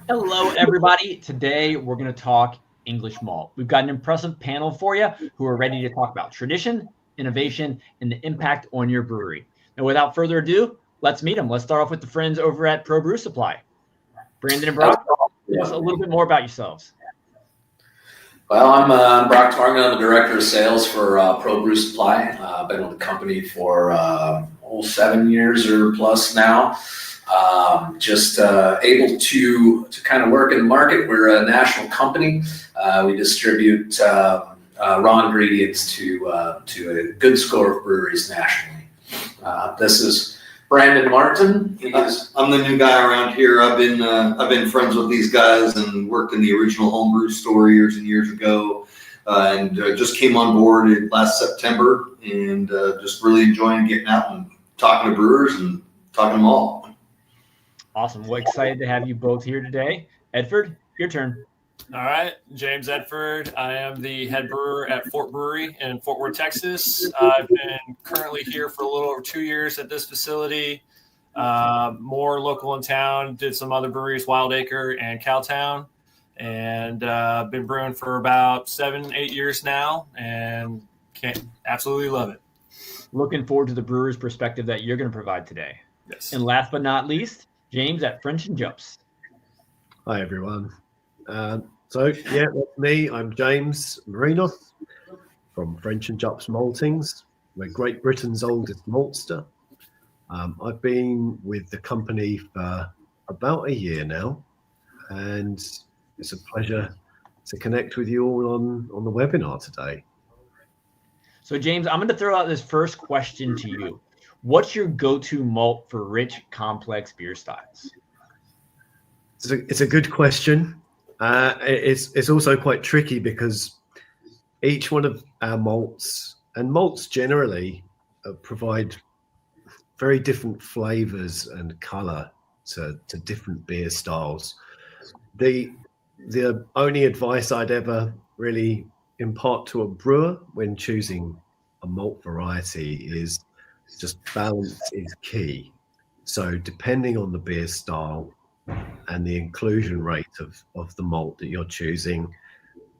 Hello, everybody. Today, we're going to talk English malt. We've got an impressive panel for you who are ready to talk about tradition, innovation, and the impact on your brewery. And without further ado, let's meet them. Let's start off with the friends over at Brew Supply. Brandon and Brock, tell us a little bit more about yourselves. Well, I'm Brock Targan. I'm the Director of Sales for Brew Supply. I've been with the company for 7 years or plus now. Just able to kind of work in the market. We're a national company. We distribute raw ingredients to a good score of breweries nationally. This is Brandon Martin. I'm the new guy around here. I've been friends with these guys and worked in the original homebrew store years and years ago, and just came on board last September, and just really enjoying getting out and talking to brewers and talking to them all. Awesome. Well, excited to have you both here today. Edford, your turn. All right, James Edford. I am the head brewer at Fort Brewery in Fort Worth, Texas. I've been currently here for a little over 2 years at this facility. More local in town. Did some other breweries, Wild Acre and Cowtown, and been brewing for about 7-8 years now, and absolutely love it. Looking forward to the brewer's perspective that you're going to provide today. Yes. And last but not least, James at French Jupps. Hi, everyone. That's me. I'm James Marino from French Jupps Maltings. We're Great Britain's oldest maltster. I've been with the company for about a year now, and it's a pleasure to connect with you all on the webinar today. So, James, I'm going to throw out this first question to you. What's your go-to malt for rich, complex beer styles? It's a good question. It's also quite tricky because each one of our malts, and malts generally, provide very different flavors and color to different beer styles. The only advice I'd ever really impart to a brewer when choosing a malt variety is just balance is key. So depending on the beer style and the inclusion rate of the malt that you're choosing,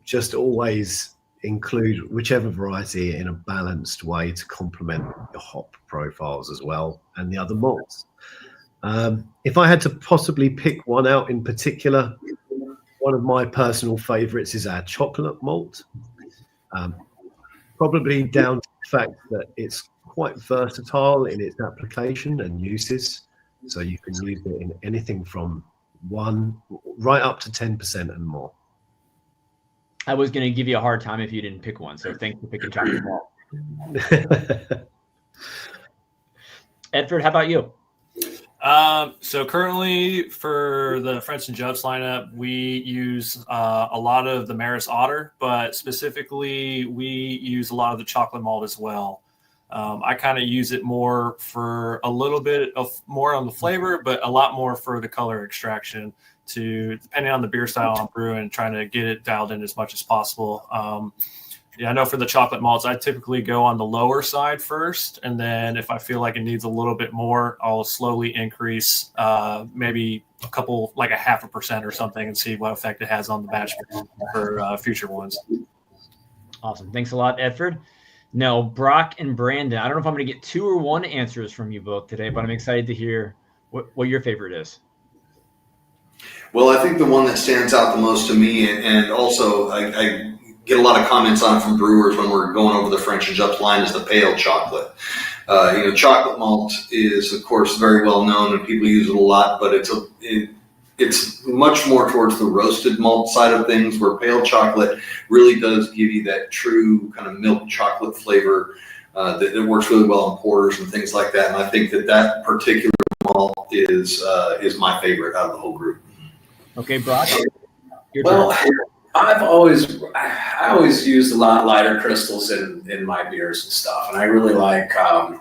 just always include whichever variety in a balanced way to complement your hop profiles as well and the other malts. If I had to possibly pick one out in particular, one of my personal favorites is our chocolate malt. Probably down to the fact that it's quite versatile in its application and uses. So you can use it in anything from 1 right up to 10% and more. I was going to give you a hard time if you didn't pick one, so thanks for picking chocolate malt. Edford, how about you? So currently for the French Jupps lineup, we use a lot of the Maris Otter, but specifically we use a lot of the chocolate malt as well. I kind of use it more for a little bit of more on the flavor, but a lot more for the color extraction depending on the beer style I'm brewing, trying to get it dialed in as much as possible. I know for the chocolate malts, I typically go on the lower side first. And then if I feel like it needs a little bit more, I'll slowly increase maybe a couple, like 0.5% or something, and see what effect it has on the batch for future ones. Awesome. Thanks a lot, Edford. Now, Brock and Brandon, I don't know if I'm going to get 2 or 1 answers from you both today, but I'm excited to hear what your favorite is. Well, I think the one that stands out the most to me, and also I get a lot of comments on it from brewers when we're going over the French Jupps line, is the pale chocolate. Chocolate malt is, of course, very well known and people use it a lot, but it's much more towards the roasted malt side of things, where pale chocolate really does give you that true kind of milk chocolate flavor that works really well in porters and things like that. And I think that particular malt is my favorite out of the whole group. Okay, Brock. Well, I always used a lot lighter crystals in my beers and stuff, and I really like some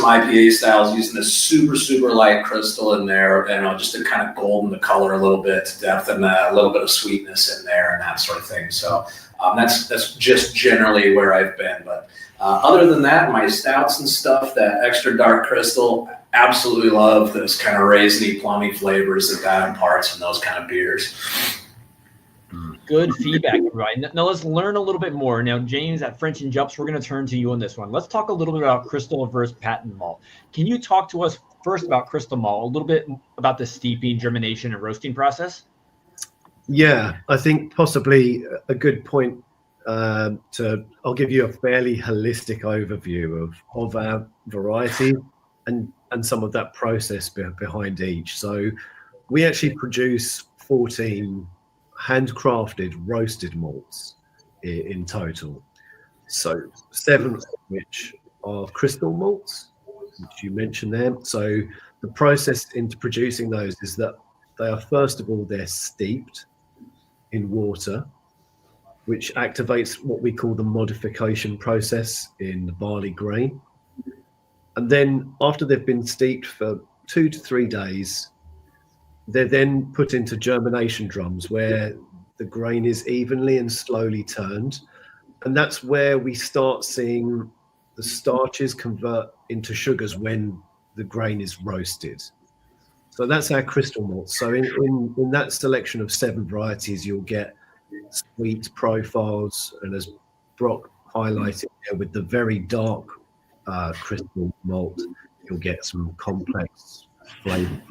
IPA styles using this super, super light crystal in there, and just to kind of golden the color a little bit to depth, and a little bit of sweetness in there and that sort of thing. So that's just generally where I've been. But other than that, my stouts and stuff, that extra dark crystal, absolutely love those kind of raisiny, plummy flavors that imparts in those kind of beers. Good feedback, everybody. Now let's learn a little bit more. Now, James at French and Jupps, we're going to turn to you on this one. Let's talk a little bit about crystal versus patent malt. Can you talk to us first about crystal malt, a little bit about the steeping, germination, and roasting process? Yeah, I think possibly a good point I'll give you a fairly holistic overview of our variety and some of that process behind each. So we actually produce 14 handcrafted roasted malts in total. So 7 of which are crystal malts, which you mentioned there. So the process into producing those is that they are, first of all, they're steeped in water, which activates what we call the modification process in the barley grain. And then after they've been steeped for 2 to 3 days, they're then put into germination drums where the grain is evenly and slowly turned. And that's where we start seeing the starches convert into sugars when the grain is roasted. So that's our crystal malt. So in that selection of 7 varieties, you'll get sweet profiles, and as Brock highlighted there, with the very dark crystal malt, you'll get some complex flavor,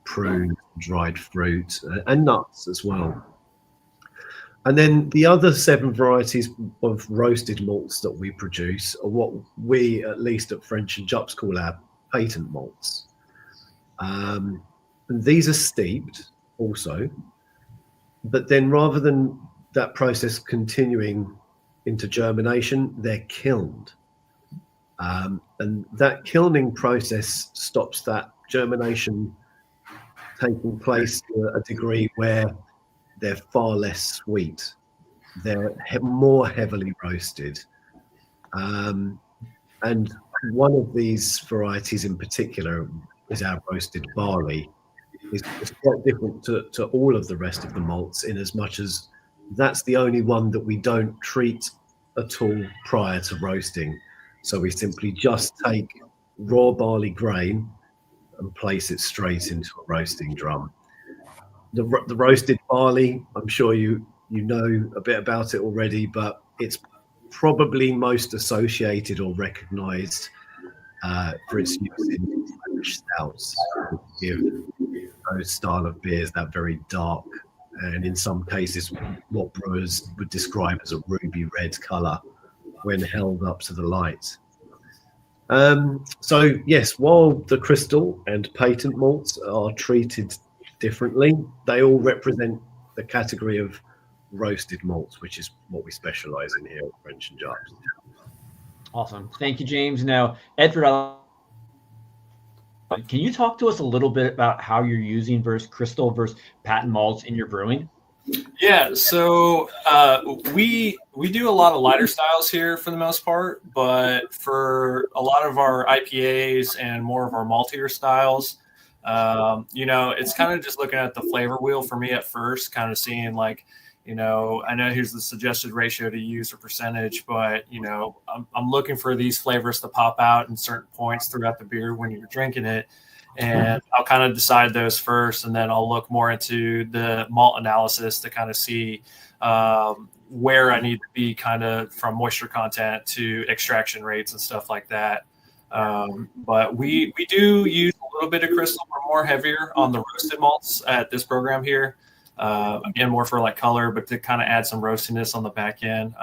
prune, dried fruit, and nuts as well. And then the other 7 varieties of roasted malts that we produce are what we, at least at French and Jupps, call our patent malts. And these are steeped also, but then rather than that process continuing into germination, they're kilned. And that kilning process stops that germination taking place to a degree where they're far less sweet. They're more heavily roasted. And one of these varieties in particular is our roasted barley. It's quite different to all of the rest of the malts, in as much as that's the only one that we don't treat at all prior to roasting. So we simply just take raw barley grain and place it straight into a roasting drum. The roasted barley, I'm sure you know a bit about it already, but it's probably most associated or recognized for its use in Spanish stouts, give those style of beers that very dark, and in some cases what brewers would describe as a ruby red color when held up to the light. So yes, while the crystal and patent malts are treated differently, they all represent the category of roasted malts, which is what we specialize in here at French and Jupps. Awesome. Thank you, James. Now, Edward, can you talk to us a little bit about how you're using crystal versus patent malts in your brewing? Yeah, so we do a lot of lighter styles here for the most part, but for a lot of our IPAs and more of our maltier styles, it's kind of just looking at the flavor wheel for me at first, kind of seeing like, I know here's the suggested ratio to use or percentage, but, I'm looking for these flavors to pop out in certain points throughout the beer when you're drinking it. And I'll kind of decide those first, and then I'll look more into the malt analysis to kind of see where I need to be kind of from moisture content to extraction rates and stuff like that. But we do use a little bit of crystal. We're more heavier on the roasted malts at this program here. Again, more for like color, but to kind of add some roastiness on the back end.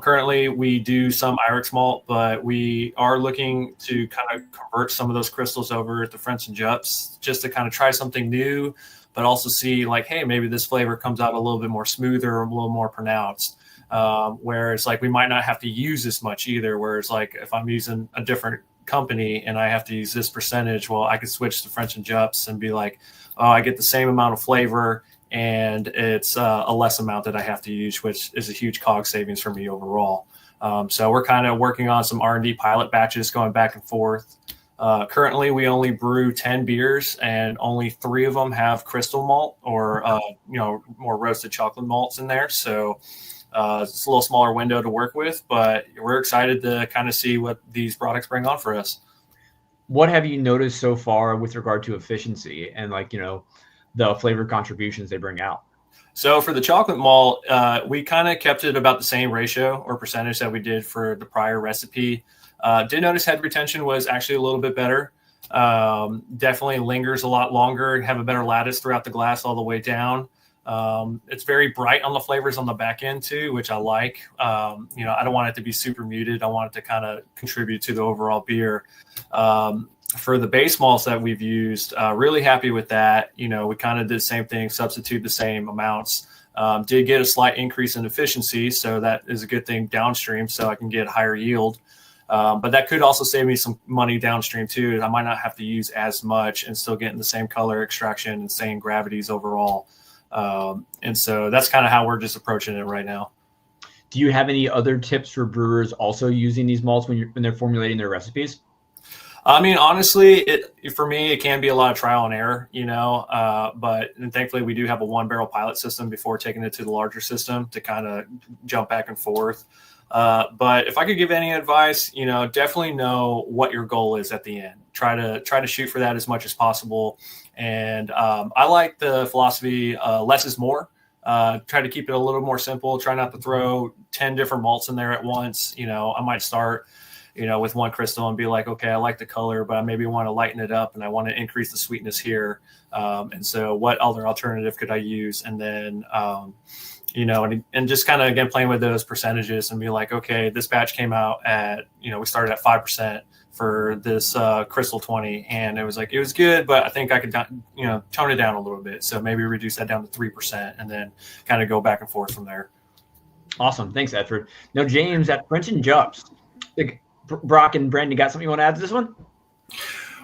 Currently we do some Irix malt, but we are looking to kind of convert some of those crystals over at the French and Jupps just to kind of try something new, but also see like, hey, maybe this flavor comes out a little bit more smoother, a little more pronounced. Whereas like we might not have to use this much either. Whereas like if I'm using a different company and I have to use this percentage, well, I could switch to French and Jupps and be like, oh, I get the same amount of flavor and it's a less amount that I have to use, which is a huge COGS savings for me overall. So we're kind of working on some R&D pilot batches going back and forth. Currently, we only brew 10 beers, and only 3 of them have crystal malt or more roasted chocolate malts in there. So it's a little smaller window to work with, but we're excited to kind of see what these products bring on for us. what have you noticed so far with regard to efficiency and the flavor contributions they bring out? So for the chocolate malt, we kind of kept it about the same ratio or percentage that we did for the prior recipe. Did notice head retention was actually a little bit better. Definitely lingers a lot longer, have a better lattice throughout the glass all the way down. It's very bright on the flavors on the back end too, which I like. I don't want it to be super muted. I want it to kind of contribute to the overall beer. For the base malts that we've used, really happy with that. We kind of did the same thing, substitute the same amounts. Did get a slight increase in efficiency, so that is a good thing downstream, so I can get higher yield. But that could also save me some money downstream too. I might not have to use as much and still getting the same color extraction and same gravities overall. And so that's kind of how we're just approaching it right now. Do you have any other tips for brewers also using these malts when they're formulating their recipes? I mean, honestly, for me, it can be a lot of trial and error, but thankfully we do have a 1-barrel pilot system before taking it to the larger system to kind of jump back and forth. But if I could give any advice, definitely know what your goal is at the end. Try to shoot for that as much as possible. And I like the philosophy, less is more. Try to keep it a little more simple. Try not to throw 10 different malts in there at once. I might start with one crystal and be like, okay, I like the color, but I maybe want to lighten it up and I want to increase the sweetness here. And so what other alternative could I use? And then, and just kind of, again, playing with those percentages and be like, okay, this batch came out at, we started at 5% for this crystal 20. And it was good, but I think I could, tone it down a little bit. So maybe reduce that down to 3% and then kind of go back and forth from there. Awesome. Thanks, Edford. Now, James, at French Jupps, Brock and Brandon, got something you want to add to this one?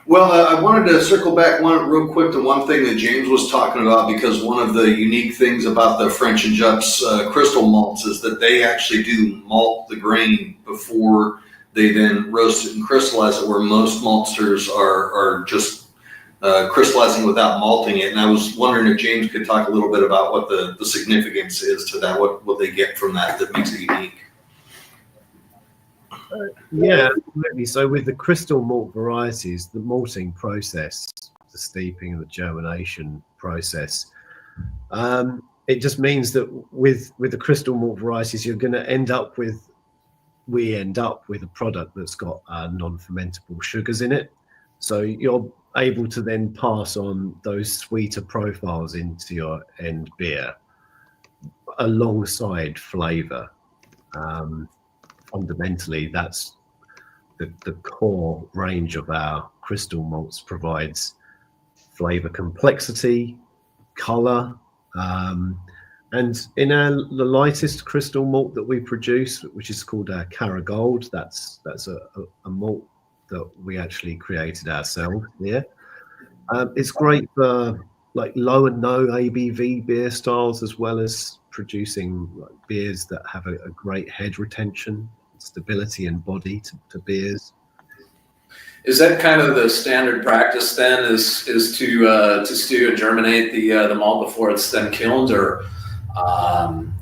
Well, I wanted to circle back real quick to one thing that James was talking about, because one of the unique things about the French Jupps crystal malts is that they actually do malt the grain before they then roast it and crystallize it, where most maltsters are just crystallizing without malting it. And I was wondering if James could talk a little bit about what the significance is to that, what they get from that makes it unique. Yeah, absolutely. So with the crystal malt varieties, the malting process, the steeping and the germination process, it just means that with the crystal malt varieties, we end up with a product that's got non-fermentable sugars in it. So you're able to then pass on those sweeter profiles into your end beer alongside flavor. Fundamentally, that's the core range of our crystal malts provides flavor complexity, color, and in the lightest crystal malt that we produce, which is called our Caragold, that's a malt that we actually created ourselves here. It's great for like low and no ABV beer styles, as well as producing beers that have a great head retention, stability and body to beers. Is that kind of the standard practice then? Is to stew and germinate the malt before it's then kilned or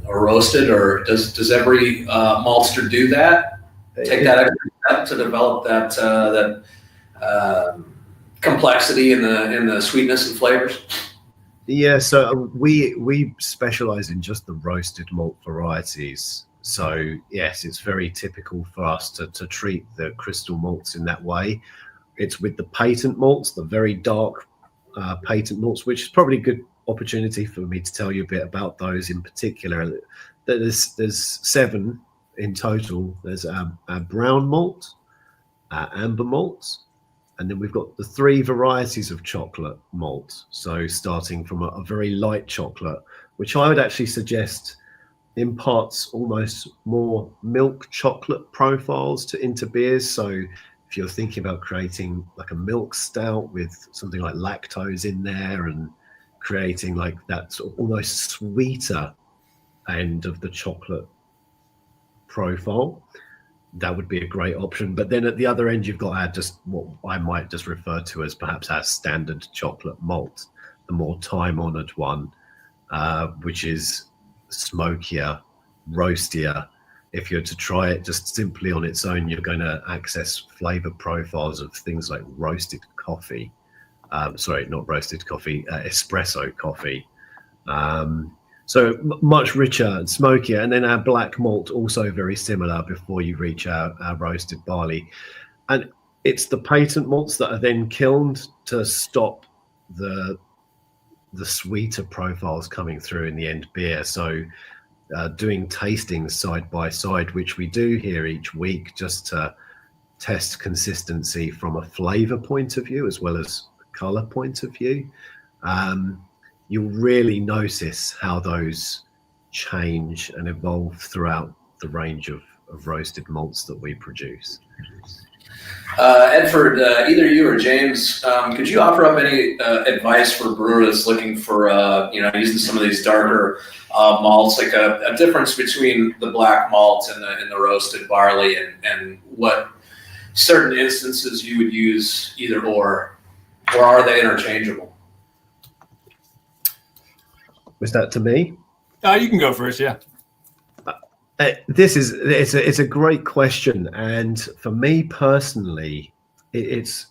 roasted, or does every maltster do that? Take that extra step to develop that complexity in the sweetness and flavors. Yeah, so we specialize in just the roasted malt varieties. So yes, it's very typical for us to treat the crystal malts in that way. It's with the patent malts, the very dark patent malts, which is probably a good opportunity for me to tell you a bit about those in particular. There's 7 in total. There's our brown malt, our amber malt, and then we've got the 3 varieties of chocolate malt. So starting from a very light chocolate, which I would actually suggest imparts almost more milk chocolate profiles into beers. So if you're thinking about creating like a milk stout with something like lactose in there and creating like that sort of almost sweeter end of the chocolate profile, that would be a great option. But then at the other end, you've got just what I might just refer to as perhaps our standard chocolate malt, the more time-honored one, which is smokier, roastier, if you're to try it just simply on its own, you're going to access flavor profiles of things like roasted coffee. Sorry, not roasted coffee, espresso coffee. So much richer and smokier. And then our black malt, also very similar before you reach our roasted barley. And it's the patent malts that are then kilned to stop the sweeter profiles coming through in the end beer. So doing tastings side by side, which we do here each week, just to test consistency from a flavor point of view as well as a color point of view. You'll really notice how those change and evolve throughout the range of roasted malts that we produce. Edford, either you or James, could you offer up any advice for brewers looking for, using some of these darker malts, like a difference between the black malt and the roasted barley, and what certain instances you would use either or are they interchangeable? Was that to me? You can go first, yeah. It's a great question, and for me personally, it's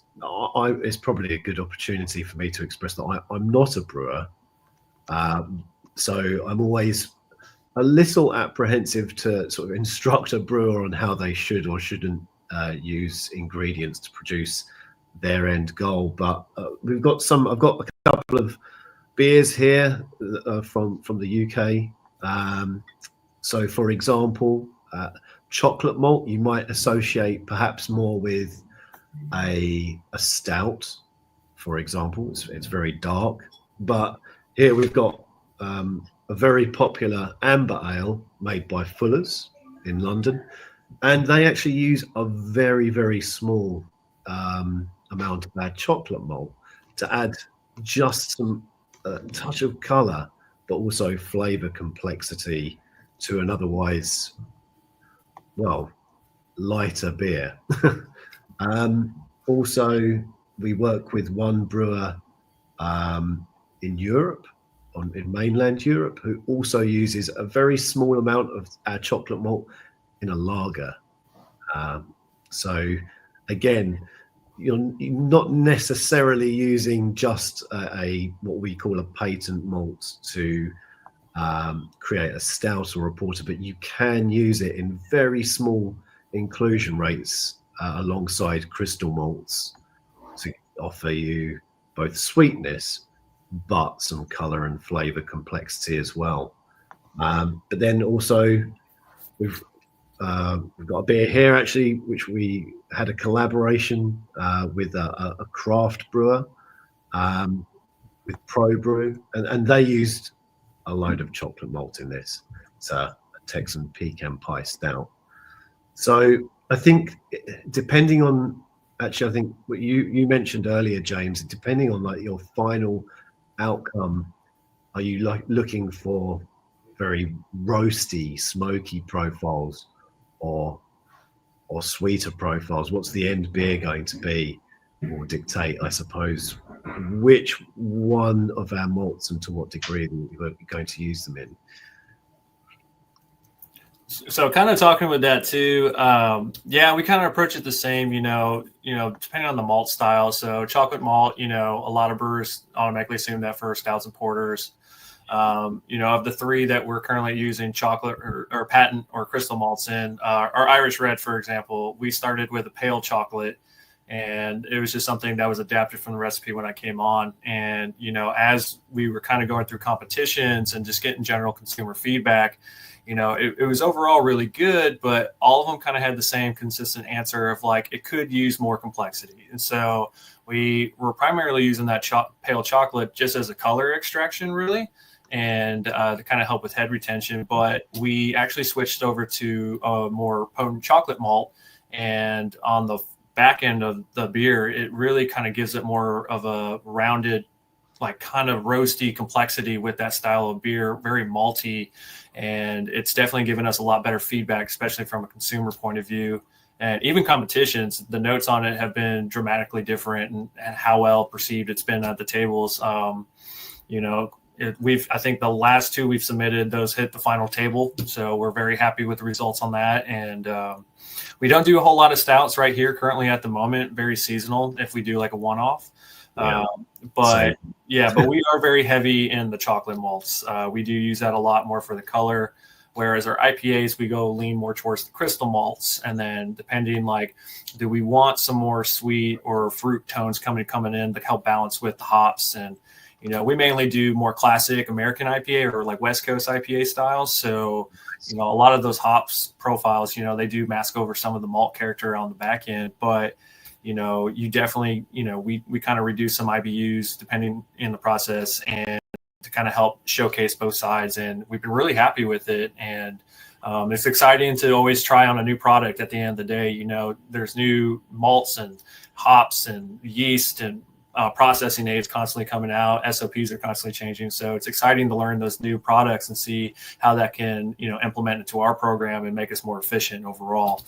probably a good opportunity for me to express that I'm not a brewer, so I'm always a little apprehensive to sort of instruct a brewer on how they should or shouldn't use ingredients to produce their end goal. But I've got a couple of beers here from the UK. So, for example, chocolate malt you might associate perhaps more with a stout, for example. It's very dark. But here we've got a very popular amber ale made by Fuller's in London, and they actually use a very, very small amount of their chocolate malt to add just some touch of color, but also flavor complexity to an otherwise, lighter beer. Also, we work with one brewer in Europe, in mainland Europe, who also uses a very small amount of our chocolate malt in a lager. So again, you're not necessarily using just what we call a patent malt to create a stout or a porter, but you can use it in very small inclusion rates alongside crystal malts to offer you both sweetness but some color and flavor complexity as well. But then also we've got a beer here actually, which we had a collaboration with a craft brewer with Pro Brew, and they used a load of chocolate malt in this. It's a Texan pecan pie stout. So I think depending on, actually I think what you mentioned earlier, James, depending on like your final outcome, are you looking for very roasty, smoky profiles or sweeter profiles? What's the end beer going to be, or dictate, I suppose, which one of our malts and to what degree we're going to use them in? So kind of talking with that too, we kind of approach it the same, depending on the malt style. So chocolate malt, a lot of brewers automatically assume that for stouts and porters. Of the three that we're currently using chocolate or patent or crystal malts in, our Irish Red, for example, we started with a pale chocolate, and it was just something that was adapted from the recipe when I came on. And, as we were kind of going through competitions and just getting general consumer feedback, it was overall really good, but all of them kind of had the same consistent answer of like, it could use more complexity. And so we were primarily using that pale chocolate just as a color extraction, really, and to kind of help with head retention. But we actually switched over to a more potent chocolate malt, and on the back end of the beer, it really kind of gives it more of a rounded, like kind of roasty complexity with that style of beer, very malty. And it's definitely given us a lot better feedback, especially from a consumer point of view. And even competitions, the notes on it have been dramatically different, and how well perceived it's been at the tables. I think the last two we've submitted, those hit the final table. So we're very happy with the results on that. And we don't do a whole lot of stouts right here currently at the moment, very seasonal if we do like a one-off. Yeah. But we are very heavy in the chocolate malts. We do use that a lot more for the color. Whereas our IPAs, we go lean more towards the crystal malts. And then depending like, do we want some more sweet or fruit tones coming in to help balance with the hops? And, we mainly do more classic American IPA or like West Coast IPA styles. So, a lot of those hops profiles, they do mask over some of the malt character on the back end. But, you definitely, we kind of reduce some IBUs depending in the process and to kind of help showcase both sides. And we've been really happy with it. And it's exciting to always try on a new product at the end of the day. There's new malts and hops and yeast and processing aids constantly coming out. SOPs are constantly changing. So it's exciting to learn those new products and see how that can, implement into our program and make us more efficient overall.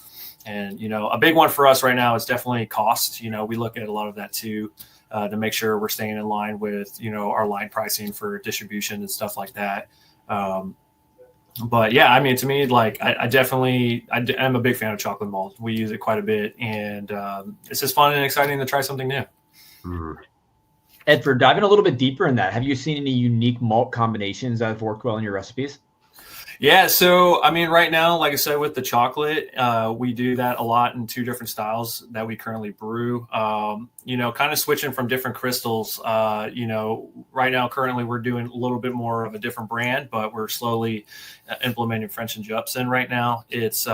And, a big one for us right now is definitely cost. We look at a lot of that too. To make sure we're staying in line with, our line pricing for distribution and stuff like that. But yeah, I mean, to me, like I'm a big fan of chocolate malt. We use it quite a bit, and it's just fun and exciting to try something new. Mm. Ed, for diving a little bit deeper in that, have you seen any unique malt combinations that have worked well in your recipes? Yeah, so I mean, right now, like I said, with the chocolate, we do that a lot in two different styles that we currently brew. Kind of switching from different crystals. Right now, currently, we're doing a little bit more of a different brand, but we're slowly implementing French Jupps in right now. It's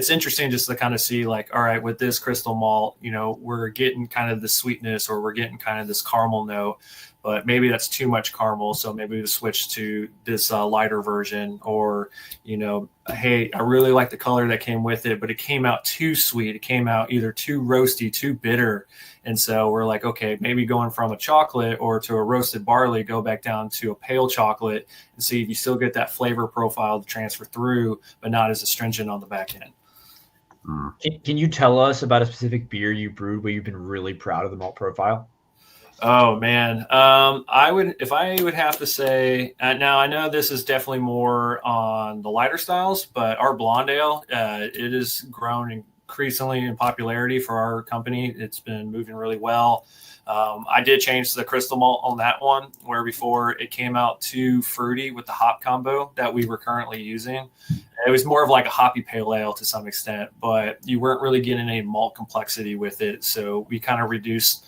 interesting just to kind of see like, all right, with this crystal malt, we're getting kind of the sweetness or we're getting kind of this caramel note. But maybe that's too much caramel, so maybe we switch to this lighter version. Or, hey, I really like the color that came with it, but it came out too sweet. It came out either too roasty, too bitter. And so we're like, okay, maybe going from a chocolate or to a roasted barley, go back down to a pale chocolate and see if you still get that flavor profile to transfer through, but not as astringent on the back end. Can you tell us about a specific beer you brewed where you've been really proud of the malt profile? Oh man, I would have to say now I know this is definitely more on the lighter styles, but our blonde ale, it has grown increasingly in popularity for our company. It's been moving really well. I did change the crystal malt on that one, where before it came out too fruity with the hop combo that we were currently using. It was more of like a hoppy pale ale to some extent, but you weren't really getting any malt complexity with it. So we kind of reduced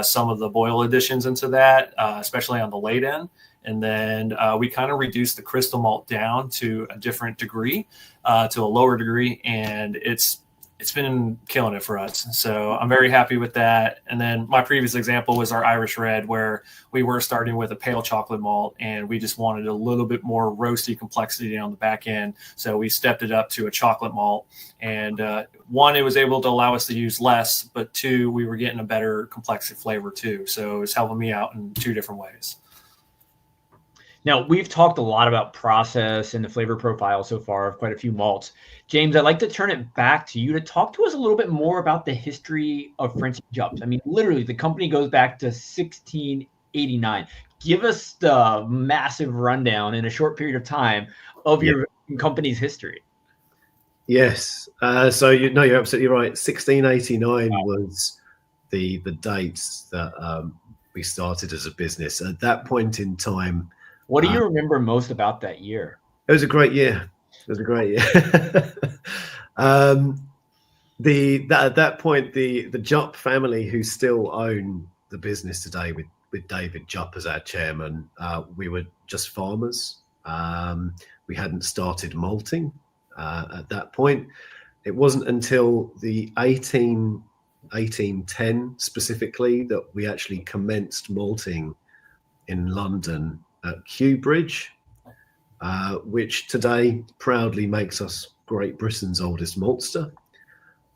some of the boil additions into that, especially on the late end. And then we kind of reduced the crystal malt down to a different degree, to a lower degree. And it's been killing it for us. So I'm very happy with that. And then my previous example was our Irish Red, where we were starting with a pale chocolate malt and we just wanted a little bit more roasty complexity on the back end. So we stepped it up to a chocolate malt. And one, it was able to allow us to use less, but two, we were getting a better complex flavor too. So it's helping me out in two different ways. Now, we've talked a lot about process and the flavor profile so far of quite a few malts. James, I'd like to turn it back to you to talk to us a little bit more about the history of French Jupps. I mean, literally, the company goes back to 1689. Give us the massive rundown in a short period of time of your company's history. Yes. So you're absolutely right. 1689 was the dates that we started as a business. At that point in time, what do you remember most about that year? It was a great year. At that point, the Jupp family, who still own the business today with David Jupp as our chairman, we were just farmers. We hadn't started malting at that point. It wasn't until the 1810 specifically that we actually commenced malting in London at Kew Bridge, which today proudly makes us Great Britain's oldest maltster.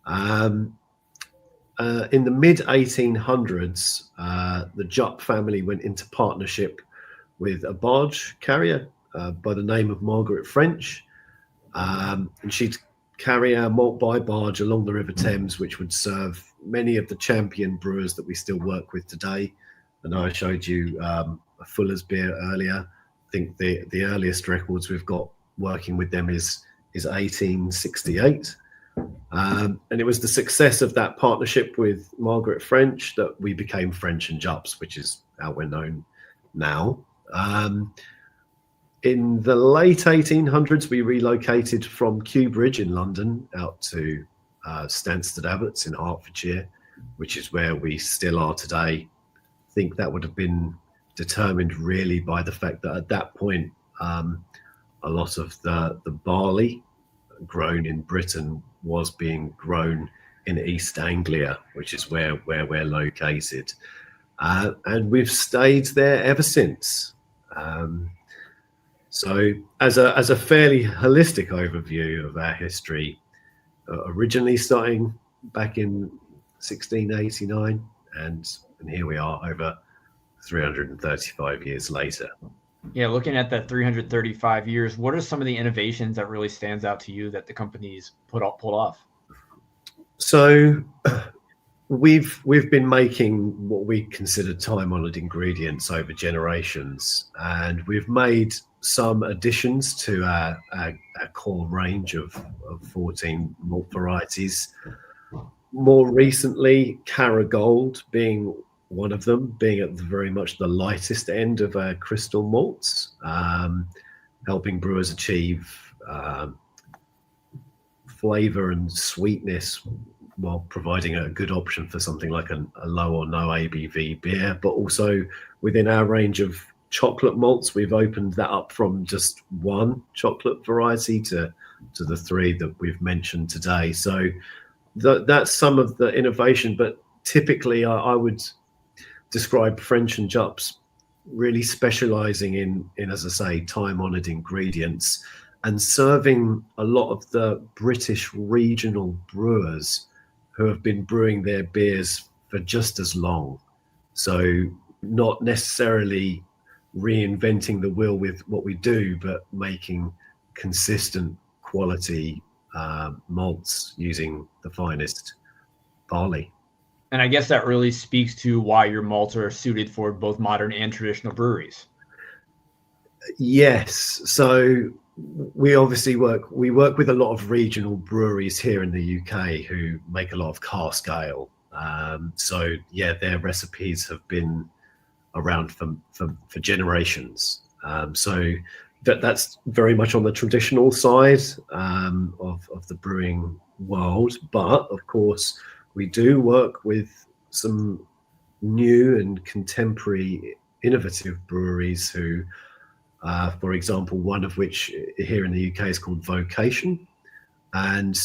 In the mid-1800s, the Jupp family went into partnership with a barge carrier by the name of Margaret French, and she'd carry our malt by barge along the River Thames, which would serve many of the champion brewers that we still work with today. And I showed you a Fuller's beer earlier. I think the earliest records we've got working with them is 1868. And it was the success of that partnership with Margaret French that we became French and Jupps, which is how we're known now. In the late 1800s, we relocated from Kew Bridge in London out to Stansted Abbots in Hertfordshire, which is where we still are today. I think that would have been determined really by the fact that at that point, a lot of the barley grown in Britain was being grown in East Anglia, which is where we're located. And we've stayed there ever since. So as a fairly holistic overview of our history, originally starting back in 1689, and here we are over 335 years later. Yeah, looking at that 335 years, what are some of the innovations that really stands out to you that the company's pulled off? So we've been making what we consider time-honored ingredients over generations, and we've made some additions to our core range of 14 malt varieties. More recently, Caragold being one of them, being at very much the lightest end of our crystal malts, helping brewers achieve flavor and sweetness while providing a good option for something like a low or no ABV beer. But also within our range of chocolate malts, we've opened that up from just one chocolate variety to the three that we've mentioned today. So that's some of the innovation, but typically I would describe French and Jupps really specializing in, as I say, time-honored ingredients and serving a lot of the British regional brewers who have been brewing their beers for just as long. So not necessarily reinventing the wheel with what we do, but making consistent quality malts using the finest barley. And I guess that really speaks to why your malts are suited for both modern and traditional breweries. Yes. So we obviously work with a lot of regional breweries here in the UK who make a lot of cask ale. So yeah, their recipes have been around for generations. So that's very much on the traditional side of the brewing world. But of course, we do work with some new and contemporary innovative breweries who, for example, one of which here in the UK is called Vocation. And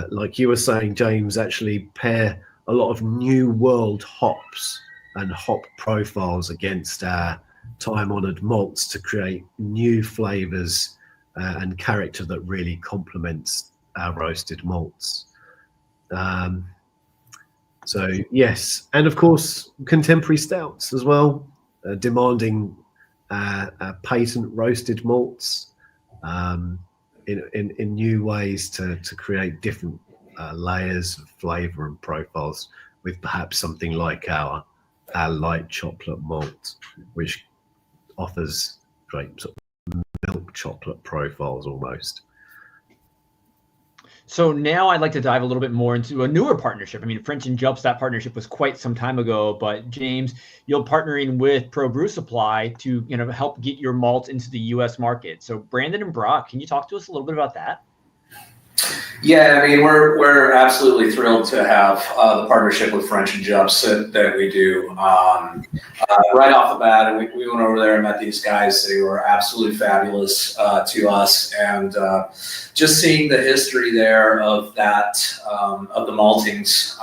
like you were saying, James, actually pair a lot of new world hops and hop profiles against our time-honored malts to create new flavors and character that really complements our roasted malts. So yes, and of course contemporary stouts as well, demanding patent roasted malts in new ways to create different layers of flavor and profiles with perhaps something like our light chocolate malt, which offers great sort of milk chocolate profiles almost. So now I'd like to dive a little bit more into a newer partnership. I mean, French and Jupps, that partnership was quite some time ago, but James, you're partnering with Brew Supply to help get your malts into the U.S. market. So Brandon and Brock, can you talk to us a little bit about that? Yeah, I mean, we're absolutely thrilled to have the partnership with French and Jupps that we do. Right off the bat, we went over there and met these guys. They were absolutely fabulous to us, and just seeing the history there of that of the maltings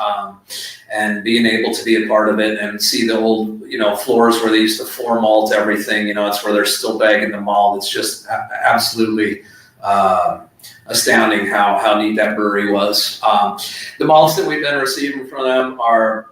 and being able to be a part of it and see the old floors where they used to floor malt everything. It's where they're still bagging the malt. It's just absolutely astounding how neat that brewery was. The malts that we've been receiving from them are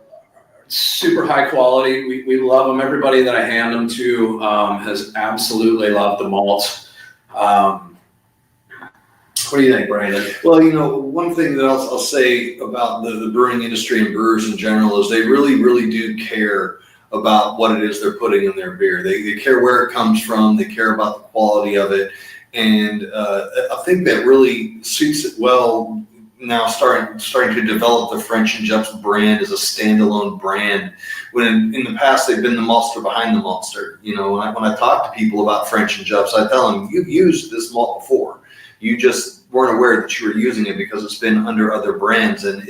super high quality. We love them. Everybody that I hand them to has absolutely loved the malt. What do you think, Brandon? Well, one thing that I'll say about the brewing industry and brewers in general is they really, really do care about what it is they're putting in their beer. They care where it comes from. They care about the quality of it. And I think that really suits it well now, starting to develop the French and Jupps brand as a standalone brand. When in the past they've been the maltster behind the maltster. You know, when I talk to people about French and Jupps, I tell them, you've used this malt before. You just weren't aware that you were using it because it's been under other brands. And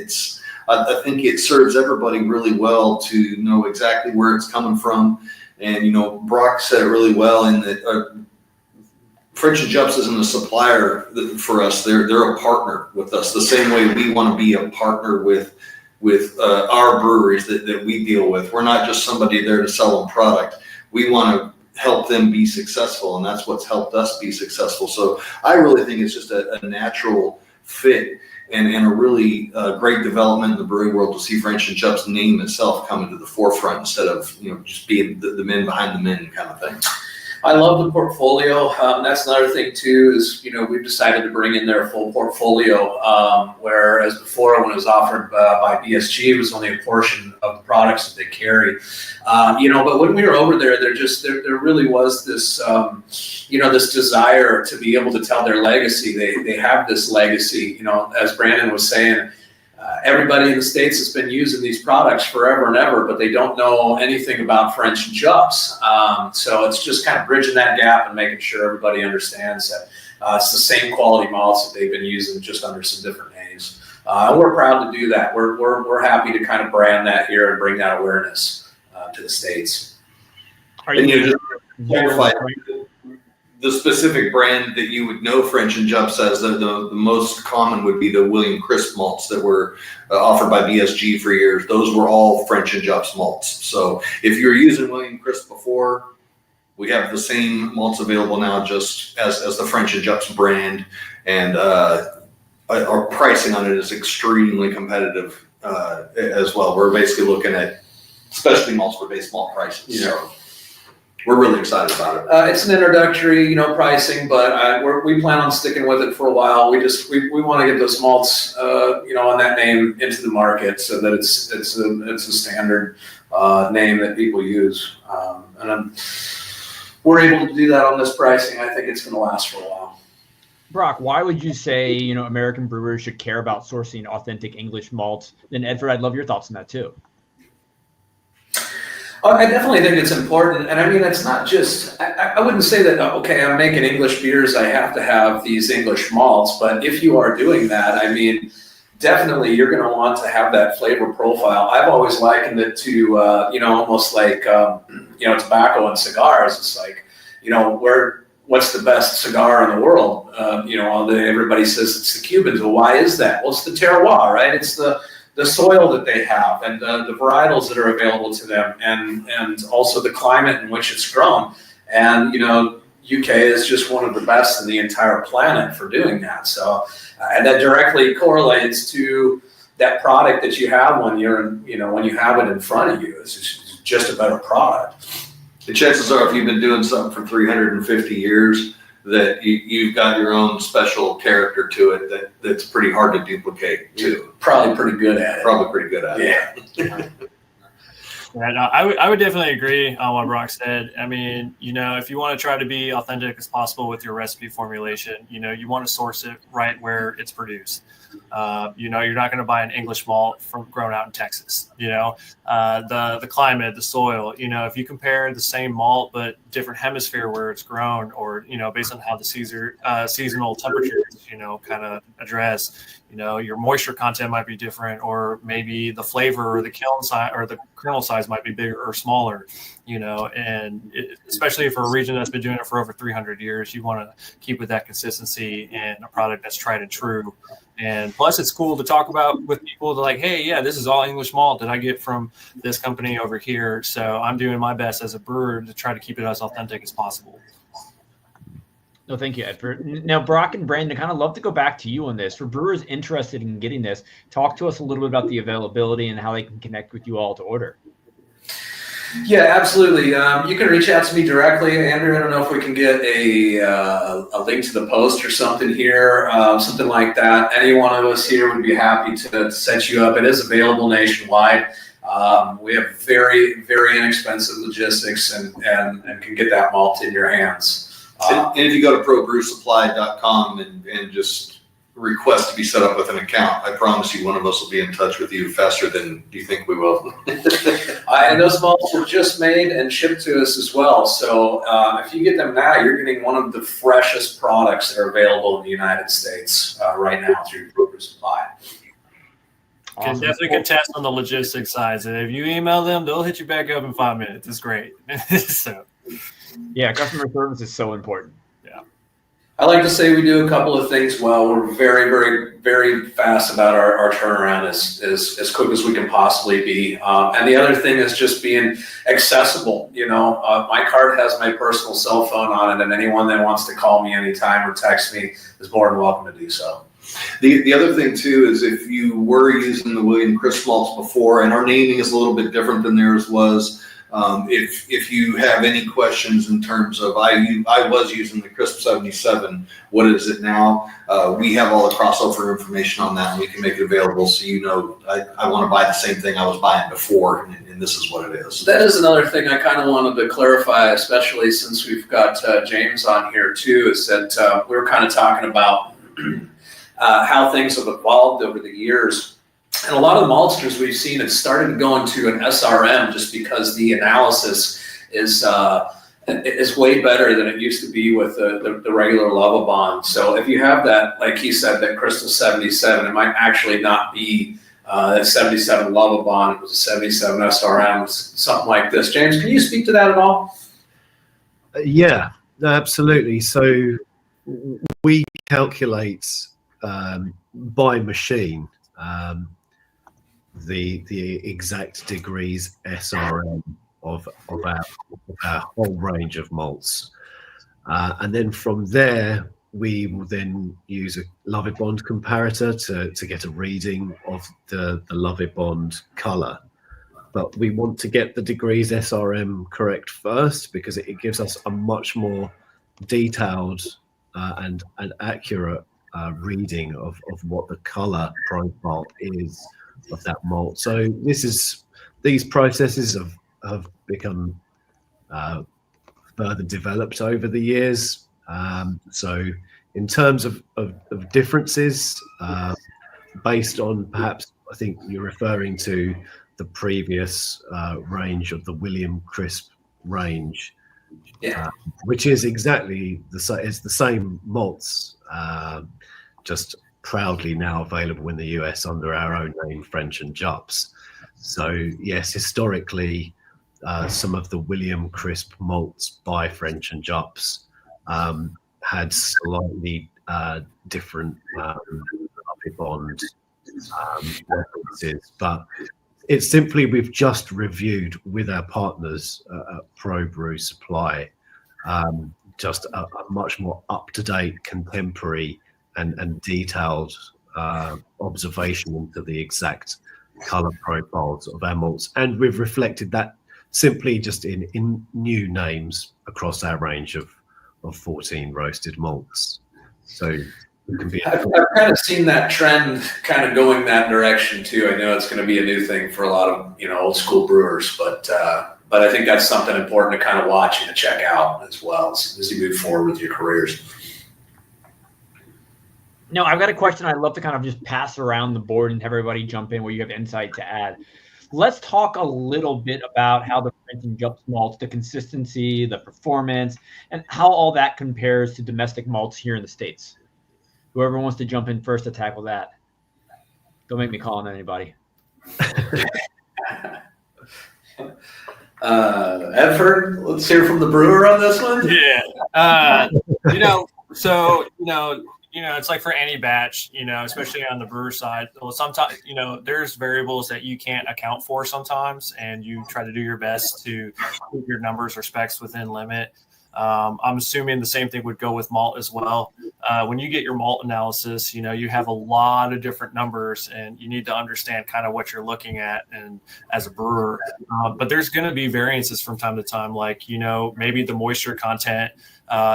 I think it serves everybody really well to know exactly where it's coming from. And, you know, Brock said it really well in that French and Jupps isn't a supplier for us. They're a partner with us, the same way we want to be a partner with our breweries that we deal with. We're not just somebody there to sell them product. We want to help them be successful, and that's what's helped us be successful. So I really think it's just a natural fit and a really great development in the brewing world to see French and Jupps name itself come into the forefront instead of, you know, just being the men behind the men kind of thing. I love the portfolio. That's another thing too, is, you know, we've decided to bring in their full portfolio, whereas before when it was offered by BSG, it was only a portion of the products that they carry. You know, but when we were over there, there really was this, you know, this desire to be able to tell their legacy. They have this legacy, you know, as Brandon was saying. Everybody in the States has been using these products forever and ever, but they don't know anything about French Jupps. So it's just kind of bridging that gap and making sure everybody understands that it's the same quality malts that they've been using, just under some different names. And we're proud to do that. We're happy to kind of brand that here and bring that awareness to the States. Are you clarify the specific brand that you would know French and Jupps as? The most common would be the William Crisp malts that were offered by BSG for years. Those were all French and Jupps malts. So if you're using William Crisp before, we have the same malts available now, just as the French and Jupps brand, and our pricing on it is extremely competitive as well. We're basically looking at specialty malts for base malt prices. Yeah. So we're really excited about it. It's an introductory, you know, pricing, but we plan on sticking with it for a while. We want to get those malts, you know, on that name into the market so that it's a standard name that people use, and we're able to do that on this pricing. I think it's going to last for a while. Brock, why would you say, you know, American brewers should care about sourcing authentic English malts? Then Edford, I'd love your thoughts on that too. I definitely think it's important. And I mean, it's not just, I wouldn't say that, okay, I'm making English beers, I have to have these English malts. But if you are doing that, I mean, definitely you're going to want to have that flavor profile. I've always likened it to, you know, almost like, you know, tobacco and cigars. It's like, you know, what's the best cigar in the world? You know, everybody says it's the Cubans. Well, why is that? Well, it's the terroir, right? It's the soil that they have, and the varietals that are available to them, and also the climate in which it's grown. And, you know, UK is just one of the best in the entire planet for doing that. So, and that directly correlates to that product that you have when when you have it in front of you. It's just a better product. The chances are, if you've been doing something for 350 years, that you've got your own special character to it that's pretty hard to duplicate too. Probably pretty good at it. Yeah. Yeah, no, I would definitely agree on what Brock said. I mean, you know, if you want to try to be authentic as possible with your recipe formulation, you know, you want to source it right where it's produced. You know, you're not going to buy an English malt grown out in Texas. You know, the climate, the soil. You know, if you compare the same malt but different hemisphere where it's grown, or, you know, based on how the seasonal temperatures, you know, kind of address. You know, your moisture content might be different, or maybe the flavor or the kiln size or the kernel size might be bigger or smaller, you know, and especially for a region that's been doing it for over 300 years, you want to keep with that consistency and a product that's tried and true. And plus, it's cool to talk about with people like, hey, yeah, this is all English malt that I get from this company over here. So I'm doing my best as a brewer to try to keep it as authentic as possible. No, thank you, Edford. Now, Brock and Brandon, I kind of love to go back to you on this. For brewers interested in getting this, talk to us a little bit about the availability and how they can connect with you all to order. Yeah, absolutely. You can reach out to me directly, Andrew. I don't know if we can get a link to the post or something here, something like that. Any one of us here would be happy to set you up. It is available nationwide. We have very, very inexpensive logistics and can get that malt in your hands. And if you go to brewsupply.com and just request to be set up with an account, I promise you one of us will be in touch with you faster than you think we will. And those malts were just made and shipped to us as well. So if you get them now, you're getting one of the freshest products that are available in the United States right now through Brew Supply. Can definitely contest on the logistics side. So if you email them, they'll hit you back up in 5 minutes. It's great. So. Yeah, customer service is so important. Yeah. I like to say we do a couple of things well. We're very, very, very fast about our turnaround as quick as we can possibly be. And the other thing is just being accessible. My card has my personal cell phone on it, and anyone that wants to call me anytime or text me is more than welcome to do so. The other thing too is if you were using the William Crisp malts before, and our naming is a little bit different than theirs was. If you have any questions in terms of I was using the Crisp 77, what is it now? We have all the crossover information on that, and we can make it available so I want to buy the same thing I was buying before, and this is what it is. That is another thing I kind of wanted to clarify, especially since we've got James on here too, is that we were kind of talking about how things have evolved over the years. And a lot of the maltsters we've seen have started going to an SRM just because the analysis is way better than it used to be with the regular Lovabond. So if you have that, like he said, that Crystal 77, it might actually not be that 77 Lovabond. It was a 77 SRM, something like this. James, can you speak to that at all? Yeah, absolutely. So we calculate by machine the exact degrees SRM of our whole range of malts, and then from there we will then use a Lovibond comparator to get a reading of the Lovibond color. But we want to get the degrees SRM correct first because it gives us a much more detailed and accurate reading of what the color profile is of that malt. So these processes have become further developed over the years. So in terms of differences, based on perhaps, I think you're referring to the previous range of the William Crisp range, which is exactly the same malts, just proudly now available in the US under our own name, French Jupps. So yes, historically, some of the William Crisp malts by French Jupps had slightly different Lovibond references, but it's simply we've just reviewed with our partners at Brew Supply just a much more up-to-date, contemporary and detailed observation into the exact color profiles of our malts, and we've reflected that simply just in new names across our range of 14 roasted malts. So it can be. I've kind of seen that trend kind of going that direction too. I know it's going to be a new thing for a lot of old school brewers, but I think that's something important to kind of watch and to check out as well as you move forward with your careers. No, I've got a question I'd love to kind of just pass around the board and have everybody jump in where you have insight to add. Let's talk a little bit about how the French Jupps malts, the consistency, the performance, and how all that compares to domestic malts here in the States. Whoever wants to jump in first to tackle that. Don't make me call on anybody. Edford, let's hear from the brewer on this one. Yeah. It's like for any batch, especially on the brewer side. Well, sometimes, there's variables that you can't account for sometimes, and you try to do your best to keep your numbers or specs within limit. I'm assuming the same thing would go with malt as well. When you get your malt analysis, you have a lot of different numbers, and you need to understand kind of what you're looking at and as a brewer. But there's going to be variances from time to time, like, maybe the moisture content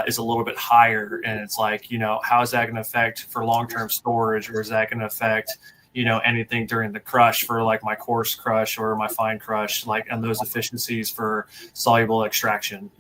is a little bit higher, and it's like, how is that going to affect for long-term storage, or is that going to affect, anything during the crush for like my coarse crush or my fine crush, and those efficiencies for soluble extraction,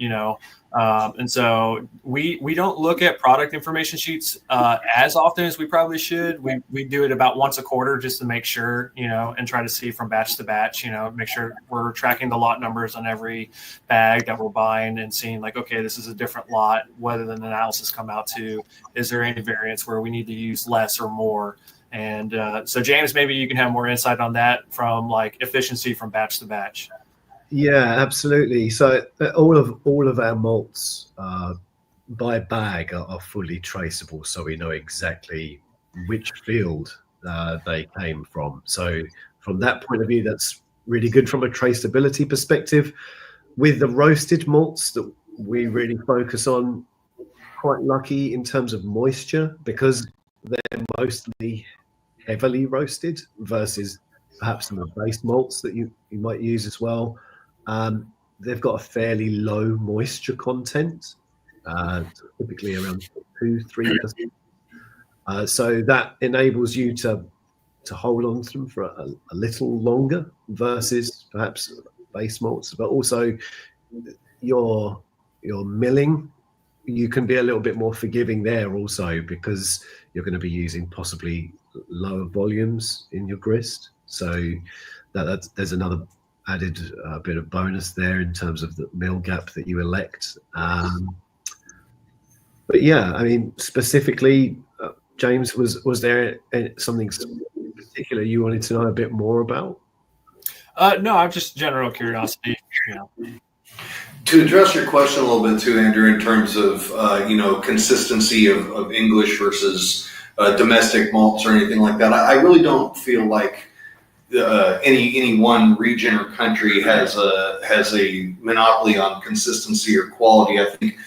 and so we don't look at product information sheets as often as we probably should. We do it about once a quarter just to make sure, and try to see from batch to batch, make sure we're tracking the lot numbers on every bag that we're buying and seeing okay, this is a different lot. What did the analysis come out to? Is there any variance where we need to use less or more? And so James, maybe you can have more insight on that from efficiency from batch to batch. Yeah, absolutely. So all of our malts by bag are fully traceable, so we know exactly which field they came from. So from that point of view, that's really good from a traceability perspective. With the roasted malts that we really focus on, quite lucky in terms of moisture because they're mostly heavily roasted versus perhaps some of the base malts that you might use as well. They've got a fairly low moisture content, typically around 2-3%. So that enables you to hold on to them for a little longer versus perhaps base malts, but also your milling, you can be a little bit more forgiving there also because you're going to be using possibly lower volumes in your grist. So there's another added bit of bonus there in terms of the mill gap that you elect. But yeah, I mean, specifically, James, was there something particular you wanted to know a bit more about? No, I'm just general curiosity. To address your question a little bit too, Andrew, in terms of consistency of English versus domestic malts or anything like that, I really don't feel like any one region or country has a monopoly on consistency or quality. I think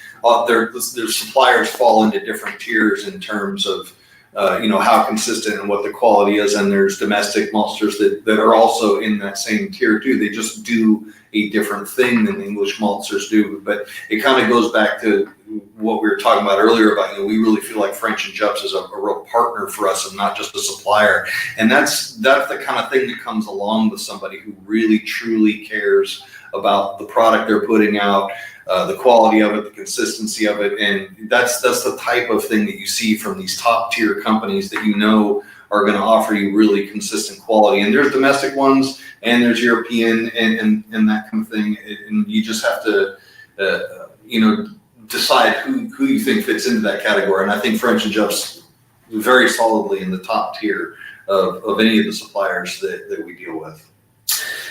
their suppliers fall into different tiers in terms of how consistent and what the quality is, and there's domestic maltsters that are also in that same tier too. They just do a different thing than English maltsters do. But it kind of goes back to what we were talking about earlier about, we really feel like French Jupps is a real partner for us and not just a supplier. And that's the kind of thing that comes along with somebody who really truly cares about the product they're putting out, the quality of it, the consistency of it. And that's the type of thing that you see from these top tier companies that are going to offer you really consistent quality. And there's domestic ones and there's European and that kind of thing. And you just have to, decide who you think fits into that category. And I think French Jupps very solidly in the top tier of any of the suppliers that we deal with.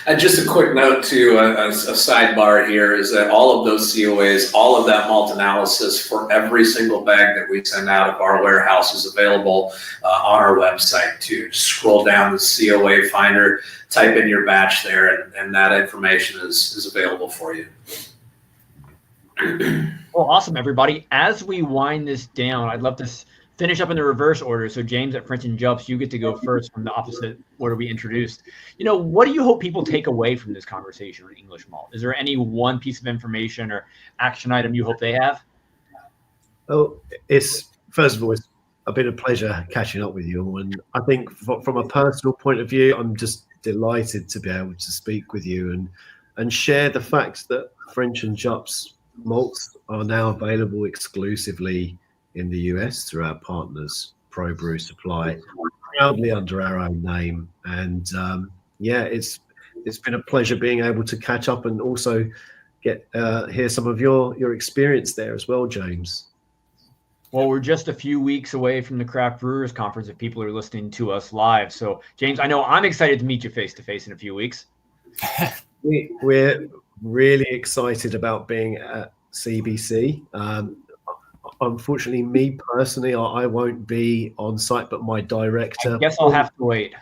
And just a quick note to a sidebar here is that all of those COAs, all of that malt analysis for every single bag that we send out of our warehouse is available on our website too. Just scroll down the COA finder, type in your batch there, and that information is available for you. Well, awesome, everybody. As we wind this down, I'd love to finish up in the reverse order. So James at French Jupps, you get to go first from the opposite order we introduced. What do you hope people take away from this conversation on English malt? Is there any one piece of information or action item you hope they have? Oh, first of all, it's been a pleasure catching up with you. And I think from a personal point of view, I'm just delighted to be able to speak with you and share the fact that French Jupps malts are now available exclusively in the US through our partners, Brew Supply, proudly under our own name. And it's been a pleasure being able to catch up and also hear some of your experience there as well, James. Well, we're just a few weeks away from the Craft Brewers Conference if people are listening to us live. So, James, I know I'm excited to meet you face-to-face in a few weeks. We're really excited about being at CBC. Unfortunately, me personally, I won't be on site, but my director... I guess I'll have to wait.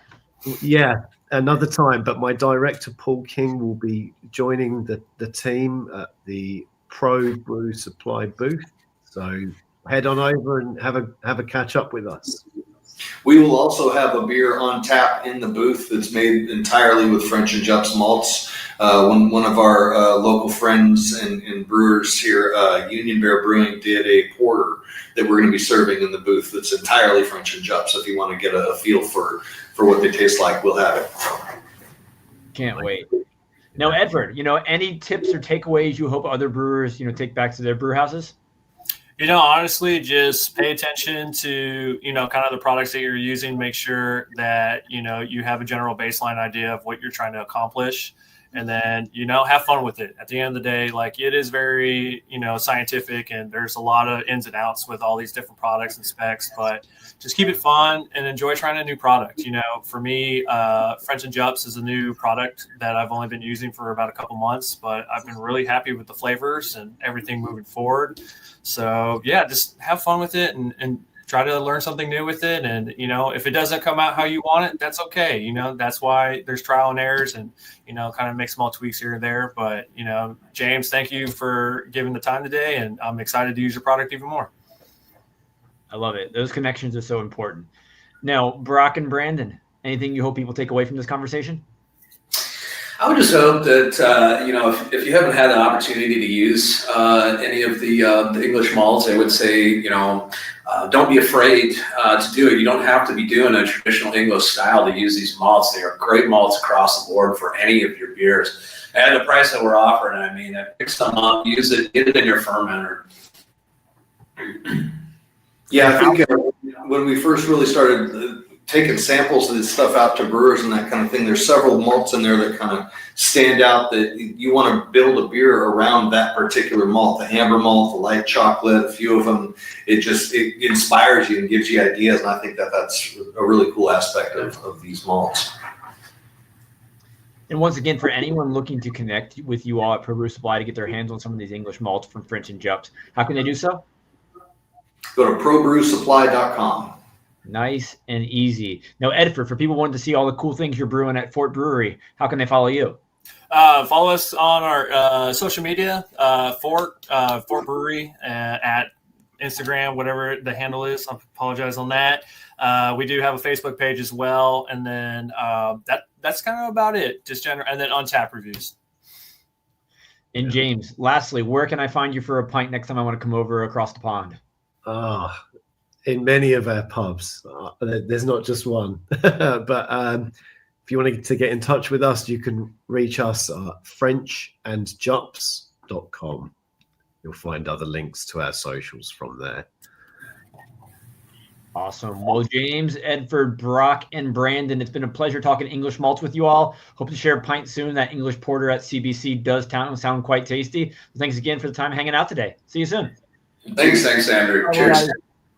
Yeah, another time. But my director, Paul King, will be joining the team at the Brew Supply booth. So head on over and have a catch up with us. We will also have a beer on tap in the booth that's made entirely with French Jupps malts. One of our local friends and brewers here, Union Bear Brewing, did a porter that we're going to be serving in the booth that's entirely French Jupps. If you want to get a feel for for what they taste like, we'll have it. Can't wait. Now, Edward, any tips or takeaways you hope other brewers, take back to their brew houses? Honestly, just pay attention to, kind of the products that you're using. Make sure that, you have a general baseline idea of what you're trying to accomplish. And then, have fun with it. At the end of the day, like, it is very, scientific, and there's a lot of ins and outs with all these different products and specs, but just keep it fun and enjoy trying a new product. For me, French Jupps is a new product that I've only been using for about a couple months, but I've been really happy with the flavors and everything moving forward. So yeah, just have fun with it and try to learn something new with it. And, if it doesn't come out how you want it, that's okay. That's why there's trial and errors and, kind of make small tweaks here and there. But, James, thank you for giving the time today, and I'm excited to use your product even more. I love it. Those connections are so important. Now, Brock and Brandon, anything you hope people take away from this conversation? I would just hope that, if you haven't had the opportunity to use any of the English malts, I would say, don't be afraid to do it. You don't have to be doing a traditional English style to use these malts. They are great malts across the board for any of your beers. And the price that we're offering, pick some up, use it, get it in your fermenter. Yeah, I think when we first really started taking samples of this stuff out to brewers and that kind of thing, there's several malts in there that kind of stand out that you want to build a beer around that particular malt. The amber malt, the light chocolate, a few of them, it inspires you and gives you ideas. And I think that's a really cool aspect of these malts. And once again, for anyone looking to connect with you all at Brew Supply to get their hands on some of these English malts from French Jupps, how can they do so? Go to ProBrewSupply.com. Nice and easy. Now, Edford, for people wanting to see all the cool things you're brewing at Fort Brewery, how can they follow you? Follow us on our social media, Fort Brewery, at Instagram, whatever the handle is. I apologize on that. We do have a Facebook page as well, and then that's kind of about it. Just general, and then Untapped reviews. And James, lastly, where can I find you for a pint next time I want to come over across the pond? In many of our pubs. There's not just one. But if you want to get in touch with us, you can reach us at frenchandjupps.com. You'll find other links to our socials from there. Awesome. Well, James, Edford, Brock, and Brandon, it's been a pleasure talking English malts with you all. Hope to share a pint soon. That English porter at CBC does sound quite tasty. Thanks again for the time hanging out today. See you soon. Thanks, Andrew. Cheers.